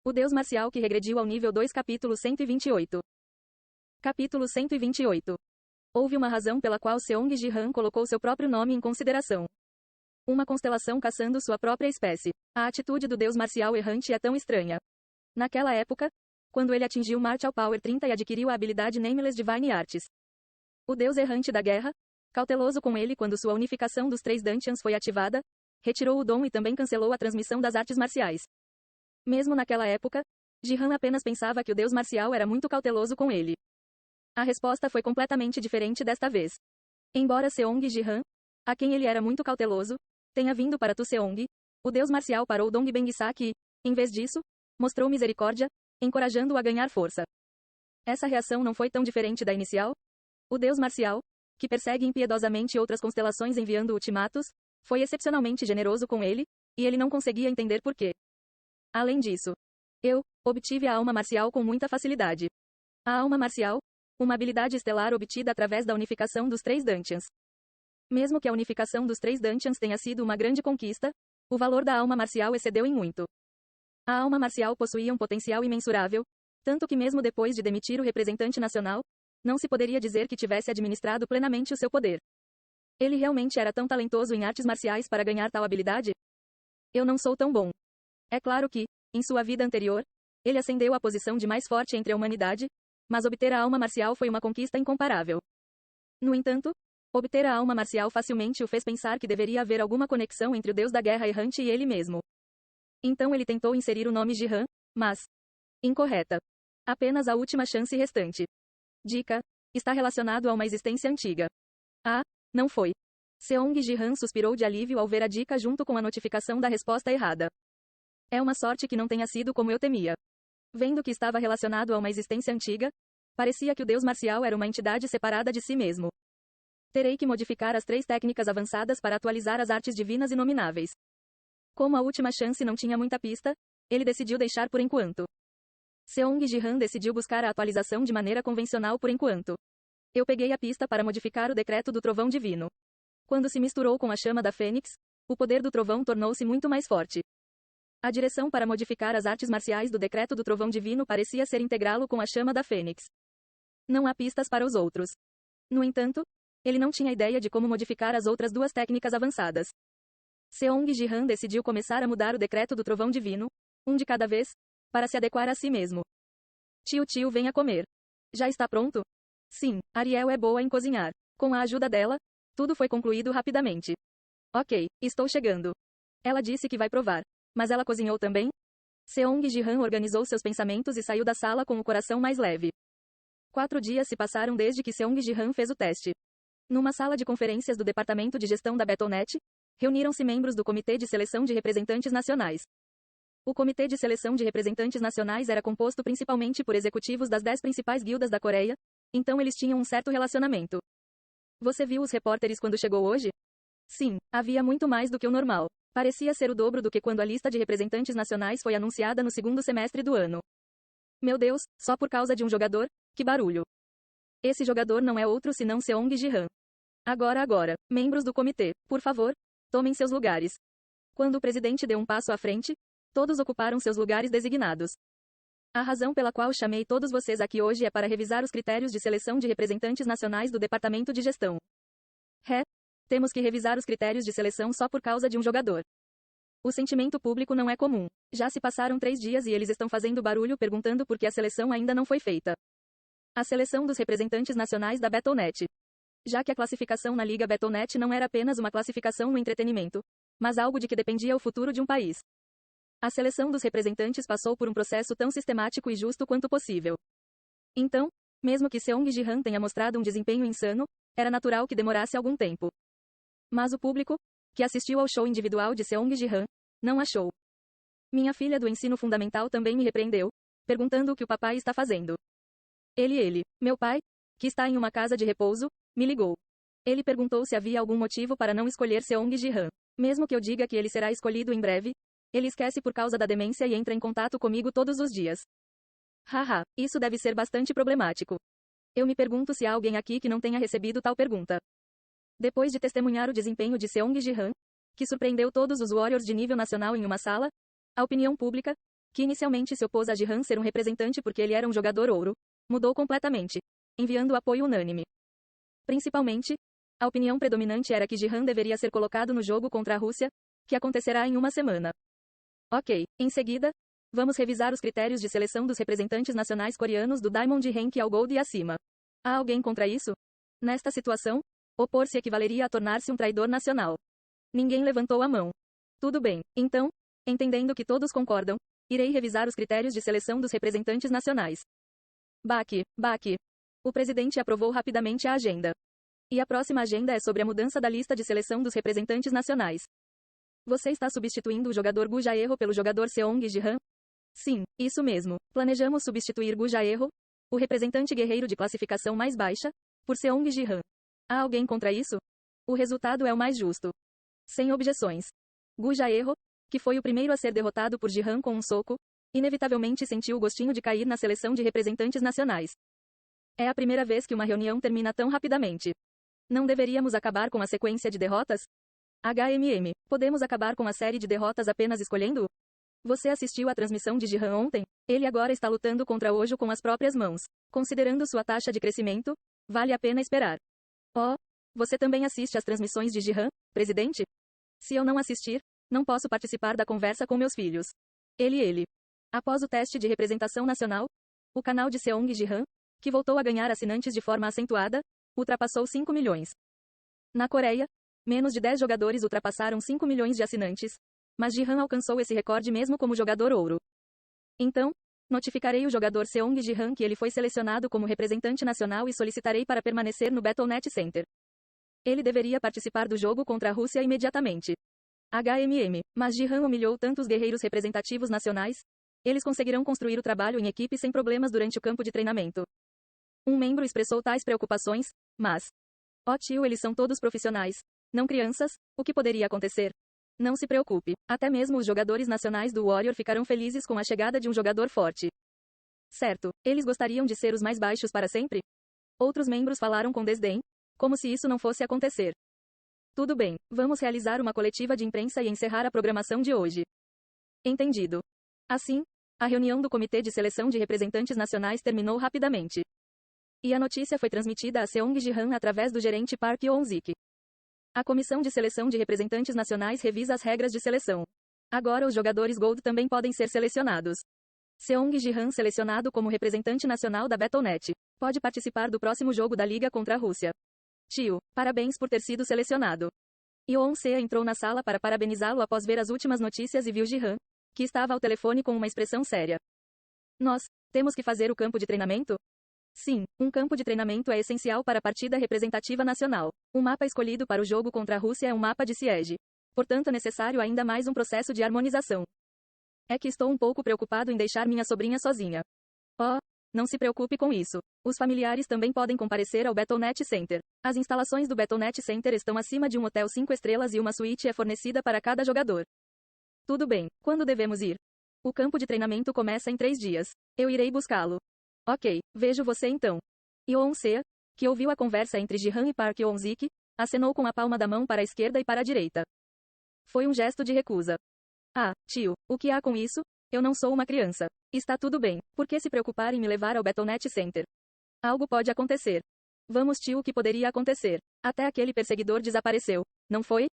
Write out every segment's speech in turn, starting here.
O Deus Marcial que regrediu ao nível 2 Capítulo 128. Capítulo 128. Houve uma razão pela qual Seong Ji-han colocou seu próprio nome em consideração. Uma constelação caçando sua própria espécie. A atitude do Deus Marcial errante é tão estranha. Naquela época, quando ele atingiu Martial Power 30 e adquiriu a habilidade Nameless Divine Arts. O Deus errante da guerra, cauteloso com ele quando sua unificação dos 3 Dantians foi ativada, retirou o dom e também cancelou a transmissão das artes marciais. Mesmo naquela época, Ji-han apenas pensava que o Deus Marcial era muito cauteloso com ele. A resposta foi completamente diferente desta vez. Embora Seong Ji-han, a quem ele era muito cauteloso, tenha vindo para Tu Seong, o Deus Marcial parou Dong Bengsak e, em vez disso, mostrou misericórdia, encorajando-o a ganhar força. Essa reação não foi tão diferente da inicial? O Deus Marcial, que persegue impiedosamente outras constelações enviando ultimatos, foi excepcionalmente generoso com ele, e ele não conseguia entender por quê. Além disso, eu obtive a alma marcial com muita facilidade. A alma marcial, uma habilidade estelar obtida através da unificação dos 3 Dantians. Mesmo que a unificação dos 3 Dantians tenha sido uma grande conquista, o valor da alma marcial excedeu em muito. A alma marcial possuía um potencial imensurável, tanto que mesmo depois de demitir o representante nacional, não se poderia dizer que tivesse administrado plenamente o seu poder. Ele realmente era tão talentoso em artes marciais para ganhar tal habilidade? Eu não sou tão bom. É claro que, em sua vida anterior, ele ascendeu à posição de mais forte entre a humanidade, mas obter a alma marcial foi uma conquista incomparável. No entanto, obter a alma marcial facilmente o fez pensar que deveria haver alguma conexão entre o Deus da Guerra errante e ele mesmo. Então ele tentou inserir o nome Ji-han, mas incorreta. Apenas a última chance restante. Dica: está relacionado a uma existência antiga. Ah, não foi. Seong Ji-han suspirou de alívio ao ver a dica junto com a notificação da resposta errada. É uma sorte que não tenha sido como eu temia. Vendo que estava relacionado a uma existência antiga, parecia que o Deus Marcial era uma entidade separada de si mesmo. Terei que modificar as 3 técnicas avançadas para atualizar as artes divinas inomináveis. Como a última chance não tinha muita pista, ele decidiu deixar por enquanto. Seong Ji-han decidiu buscar a atualização de maneira convencional por enquanto. Eu peguei a pista para modificar o decreto do trovão divino. Quando se misturou com a chama da Fênix, o poder do trovão tornou-se muito mais forte. A direção para modificar as artes marciais do decreto do trovão divino parecia ser integrá-lo com a chama da Fênix. Não há pistas para os outros. No entanto, ele não tinha ideia de como modificar as outras 2 técnicas avançadas. Seong Ji-han decidiu começar a mudar o decreto do trovão divino, um de cada vez, para se adequar a si mesmo. Tio, venha comer. Já está pronto? Sim, Ariel é boa em cozinhar. Com a ajuda dela, tudo foi concluído rapidamente. Ok, estou chegando. Ela disse que vai provar. Mas ela cozinhou também? Seong Ji-han organizou seus pensamentos e saiu da sala com o coração mais leve. 4 dias se passaram desde que Seong Ji-han fez o teste. Numa sala de conferências do Departamento de Gestão da Battle.net, reuniram-se membros do Comitê de Seleção de Representantes Nacionais. O Comitê de Seleção de Representantes Nacionais era composto principalmente por executivos das 10 principais guildas da Coreia, então eles tinham um certo relacionamento. Você viu os repórteres quando chegou hoje? Sim, havia muito mais do que o normal. Parecia ser o dobro do que quando a lista de representantes nacionais foi anunciada no 2º semestre do ano. Meu Deus, só por causa de um jogador? Que barulho. Esse jogador não é outro senão Seong Ji-han. Agora, membros do comitê, por favor, tomem seus lugares. Quando o presidente deu um passo à frente, todos ocuparam seus lugares designados. A razão pela qual chamei todos vocês aqui hoje é para revisar os critérios de seleção de representantes nacionais do Departamento de Gestão. Temos que revisar os critérios de seleção só por causa de um jogador. O sentimento público não é comum. Já se passaram 3 dias e eles estão fazendo barulho perguntando por que a seleção ainda não foi feita. A seleção dos representantes nacionais da Battle.net. Já que a classificação na Liga Battle.net não era apenas uma classificação no entretenimento, mas algo de que dependia o futuro de um país. A seleção dos representantes passou por um processo tão sistemático e justo quanto possível. Então, mesmo que Seong Ji-han tenha mostrado um desempenho insano, era natural que demorasse algum tempo. Mas o público, que assistiu ao show individual de Seong Ji-han, não achou. Minha filha do ensino fundamental também me repreendeu, perguntando o que o papai está fazendo. Meu pai, que está em uma casa de repouso, me ligou. Ele perguntou se havia algum motivo para não escolher Seong Ji-han. Mesmo que eu diga que ele será escolhido em breve, ele esquece por causa da demência e entra em contato comigo todos os dias. Haha, isso deve ser bastante problemático. Eu me pergunto se há alguém aqui que não tenha recebido tal pergunta. Depois de testemunhar o desempenho de Seong Ji-han, que surpreendeu todos os Warriors de nível nacional em uma sala, a opinião pública, que inicialmente se opôs a Jihan ser um representante porque ele era um jogador ouro, mudou completamente, enviando apoio unânime. Principalmente, a opinião predominante era que Jihan deveria ser colocado no jogo contra a Rússia, que acontecerá em uma semana. Ok, em seguida, vamos revisar os critérios de seleção dos representantes nacionais coreanos do Diamond Rank ao Gold e acima. Há alguém contra isso? Nesta situação, opor-se equivaleria a tornar-se um traidor nacional. Ninguém levantou a mão. Tudo bem, então, entendendo que todos concordam, irei revisar os critérios de seleção dos representantes nacionais. Baque. O presidente aprovou rapidamente a agenda. E a próxima agenda é sobre a mudança da lista de seleção dos representantes nacionais. Você está substituindo o jogador Gu Jae-ho pelo jogador Seong Ji-han? Sim, isso mesmo. Planejamos substituir Gu Jae-ho, o representante guerreiro de classificação mais baixa, por Seong Ji-han. Há alguém contra isso? O resultado é o mais justo. Sem objeções. Gu Jae-ho, que foi o primeiro a ser derrotado por Ji-han com um soco, inevitavelmente sentiu o gostinho de cair na seleção de representantes nacionais. É a primeira vez que uma reunião termina tão rapidamente. Não deveríamos acabar com a sequência de derrotas? Podemos acabar com a série de derrotas apenas escolhendo-o? Você assistiu à transmissão de Ji-han ontem? Ele agora está lutando contra Ojo com as próprias mãos. Considerando sua taxa de crescimento, vale a pena esperar. Oh, você também assiste às transmissões de Ji-han, presidente? Se eu não assistir, não posso participar da conversa com meus filhos. Ele. Após o teste de representação nacional, o canal de Seong Ji-han, que voltou a ganhar assinantes de forma acentuada, ultrapassou 5 milhões. Na Coreia, menos de 10 jogadores ultrapassaram 5 milhões de assinantes, mas Ji-han alcançou esse recorde mesmo como jogador ouro. Então, notificarei o jogador Seong Ji-han que ele foi selecionado como representante nacional e solicitarei para permanecer no Battle.net Center. Ele deveria participar do jogo contra a Rússia imediatamente. Mas Ji-han humilhou tantos guerreiros representativos nacionais, eles conseguirão construir o trabalho em equipe sem problemas durante o campo de treinamento. Um membro expressou tais preocupações, mas... Oh tio, eles são todos profissionais, não crianças, o que poderia acontecer? Não se preocupe, até mesmo os jogadores nacionais do Warrior ficarão felizes com a chegada de um jogador forte. Certo, eles gostariam de ser os mais baixos para sempre? Outros membros falaram com desdém, como se isso não fosse acontecer. Tudo bem, vamos realizar uma coletiva de imprensa e encerrar a programação de hoje. Entendido. Assim, a reunião do Comitê de Seleção de Representantes Nacionais terminou rapidamente. E a notícia foi transmitida a Seong Ji-han através do gerente Park Yeon-sik. A Comissão de Seleção de Representantes Nacionais revisa as regras de seleção. Agora os jogadores Gold também podem ser selecionados. Seong Ji-han selecionado como representante nacional da Battle.net. Pode participar do próximo jogo da Liga contra a Rússia. Tio, parabéns por ter sido selecionado. Yeon-sea entrou na sala para parabenizá-lo após ver as últimas notícias e viu Ji-han, que estava ao telefone com uma expressão séria. Nós, temos que fazer o campo de treinamento? Sim, um campo de treinamento é essencial para a partida representativa nacional. O mapa escolhido para o jogo contra a Rússia é um mapa de siege. Portanto, é necessário ainda mais um processo de harmonização. É que estou um pouco preocupado em deixar minha sobrinha sozinha. Oh, não se preocupe com isso. Os familiares também podem comparecer ao Battle.net Center. As instalações do Battle.net Center estão acima de um hotel 5 estrelas e uma suíte é fornecida para cada jogador. Tudo bem, quando devemos ir? O campo de treinamento começa em 3 dias. Eu irei buscá-lo. Ok, vejo você então. Yeon-sea, que ouviu a conversa entre Ji-han e Park Yeon-sik, acenou com a palma da mão para a esquerda e para a direita. Foi um gesto de recusa. Ah, tio, o que há com isso? Eu não sou uma criança. Está tudo bem, por que se preocupar em me levar ao Battle.net Center? Algo pode acontecer. Vamos tio, o que poderia acontecer? Até aquele perseguidor desapareceu, não foi?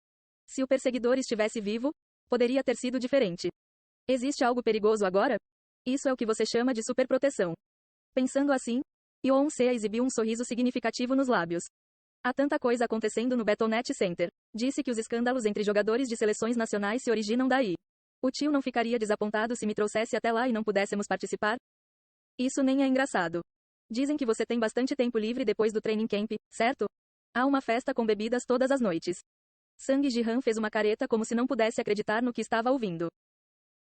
Se o perseguidor estivesse vivo, poderia ter sido diferente. Existe algo perigoso agora? Isso é o que você chama de superproteção. Pensando assim, Yeon-sea exibiu um sorriso significativo nos lábios. Há tanta coisa acontecendo no Battle.net Center. Disse que os escândalos entre jogadores de seleções nacionais se originam daí. O tio não ficaria desapontado se me trouxesse até lá e não pudéssemos participar? Isso nem é engraçado. Dizem que você tem bastante tempo livre depois do training camp, certo? Há uma festa com bebidas todas as noites. Sang Ji-han fez uma careta como se não pudesse acreditar no que estava ouvindo.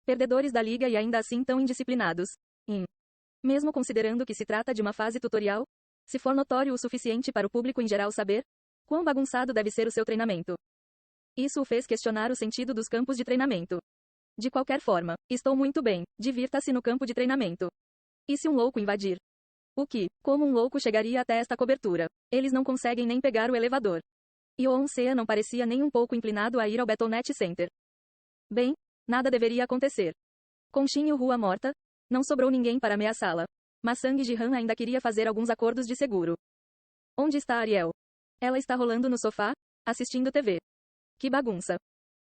Perdedores da liga e ainda assim tão indisciplinados. Mesmo considerando que se trata de uma fase tutorial, se for notório o suficiente para o público em geral saber, quão bagunçado deve ser o seu treinamento. Isso o fez questionar o sentido dos campos de treinamento. De qualquer forma, estou muito bem, divirta-se no campo de treinamento. E se um louco invadir? O que, como um louco chegaria até esta cobertura? Eles não conseguem nem pegar o elevador. Yeon-sea não parecia nem um pouco inclinado a ir ao Battle.net Center. Bem, nada deveria acontecer. Com Shin Rua morta, não sobrou ninguém para ameaçá-la. Mas Sang Ji-han ainda queria fazer alguns acordos de seguro. Onde está Ariel? Ela está rolando no sofá, assistindo TV. Que bagunça.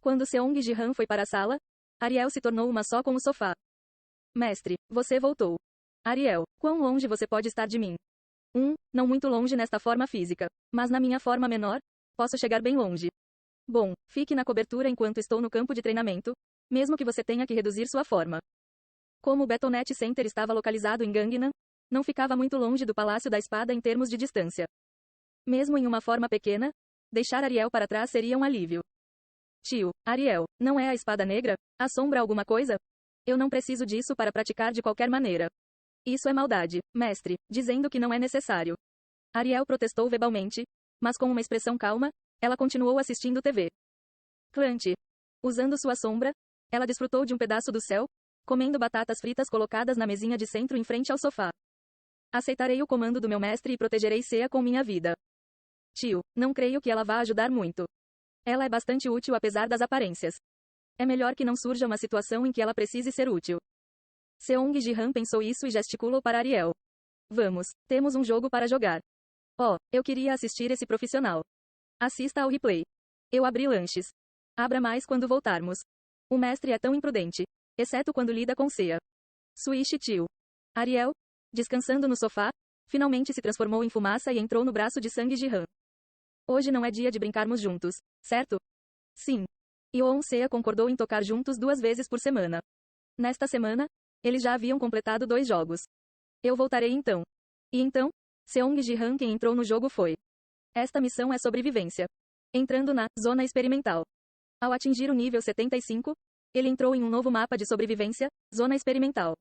Quando Seong Ji-han foi para a sala, Ariel se tornou uma só com o sofá. Mestre, você voltou. Ariel, quão longe você pode estar de mim? Não muito longe nesta forma física. Mas na minha forma menor, posso chegar bem longe. Bom, fique na cobertura enquanto estou no campo de treinamento, mesmo que você tenha que reduzir sua forma. Como o Battle.net Center estava localizado em Gangnam, não ficava muito longe do Palácio da Espada em termos de distância. Mesmo em uma forma pequena, deixar Ariel para trás seria um alívio. Tio, Ariel, não é a espada negra? Assombra alguma coisa? Eu não preciso disso para praticar de qualquer maneira. Isso é maldade, mestre, dizendo que não é necessário. Ariel protestou verbalmente, mas com uma expressão calma, ela continuou assistindo TV. Clancy. Usando sua sombra, ela desfrutou de um pedaço do céu, comendo batatas fritas colocadas na mesinha de centro em frente ao sofá. Aceitarei o comando do meu mestre e protegerei Seiya com minha vida. Tio, não creio que ela vá ajudar muito. Ela é bastante útil apesar das aparências. É melhor que não surja uma situação em que ela precise ser útil. Seong Ji-han pensou isso e gesticulou para Ariel. Vamos, temos um jogo para jogar. Oh, eu queria assistir esse profissional. Assista ao replay. Eu abri lanches. Abra mais quando voltarmos. O mestre é tão imprudente, exceto quando lida com Seiya. Swish tio. Ariel, descansando no sofá, finalmente se transformou em fumaça e entrou no braço de Sang Ji-han. Hoje não é dia de brincarmos juntos, certo? Sim. Yeon Seiya concordou em tocar juntos 2 vezes por semana. Nesta semana, eles já haviam completado 2 jogos. Eu voltarei então. E então, Seong Ji-han quem entrou no jogo foi. Esta missão é sobrevivência. Entrando na zona experimental. Ao atingir o nível 75, ele entrou em um novo mapa de sobrevivência, zona experimental.